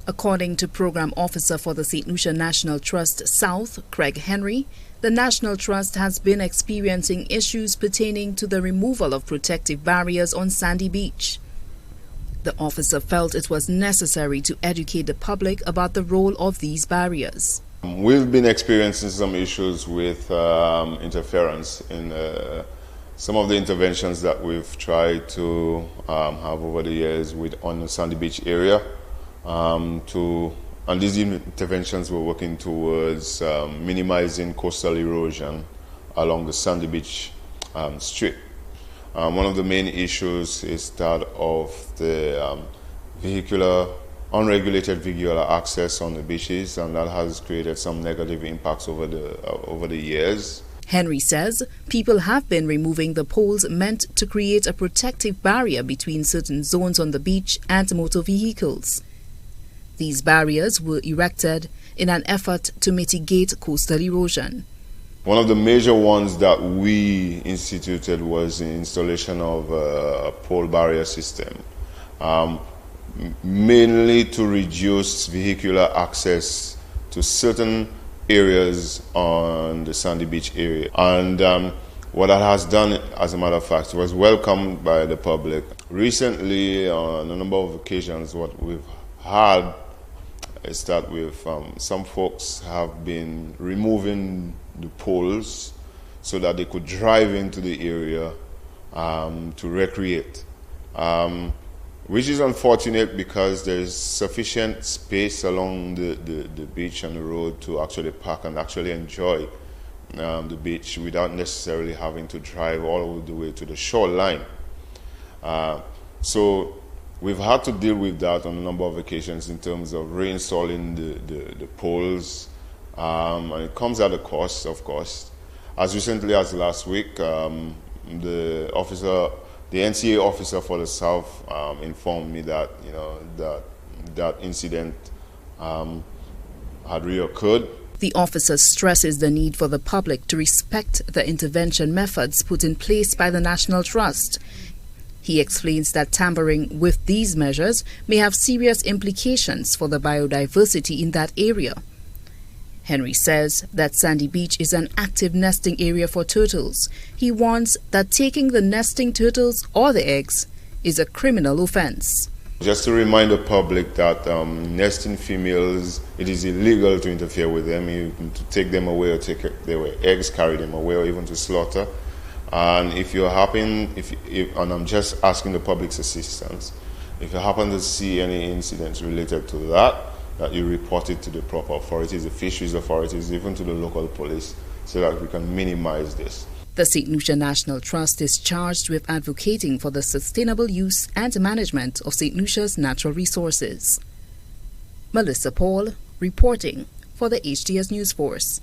According to Program Officer for the St Lucia National Trust South, Craig Henry, the National Trust has been experiencing issues pertaining to the removal of protective barriers on Sandy Beach. The officer felt it was necessary to educate the public about the role of these barriers. We've been experiencing some issues with interference in some of the interventions that we've tried to have over the years on the Sandy Beach area. And these interventions were working towards minimizing coastal erosion along the Sandy Beach strip. One of the main issues is that of the unregulated vehicular access on the beaches, and that has created some negative impacts over the years. Henry says people have been removing the poles meant to create a protective barrier between certain zones on the beach and motor vehicles. These barriers were erected in an effort to mitigate coastal erosion. One of the major ones that we instituted was the installation of a pole barrier system, mainly to reduce vehicular access to certain areas on the Sandy Beach area. And what that has done, as a matter of fact, was welcomed by the public. Recently, on a number of occasions, what we've had is that some folks have been removing the poles so that they could drive into the area to recreate, which is unfortunate because there's sufficient space along the beach and the road to actually park and actually enjoy the beach without necessarily having to drive all the way to the shoreline. So we've had to deal with that on a number of occasions in terms of reinstalling the poles, and it comes at a cost, of course. As recently as last week, the NCA officer for the South informed me that that incident had reoccurred. The officer stresses the need for the public to respect the intervention methods put in place by the National Trust. He explains that tampering with these measures may have serious implications for the biodiversity in that area. Henry says that Sandy Beach is an active nesting area for turtles. He warns that taking the nesting turtles or the eggs is a criminal offense. Just to remind the public that nesting females, it is illegal to interfere with them, even to take them away or take their eggs, carry them away, or even to slaughter. And if you happen, and I'm just asking the public's assistance, if you happen to see any incidents related to that you report it to the proper authorities, the fisheries authorities, even to the local police, so that we can minimize this. The St Lucia National Trust is charged with advocating for the sustainable use and management of St Lucia's natural resources. Melissa Paul, reporting for the HTS News Force.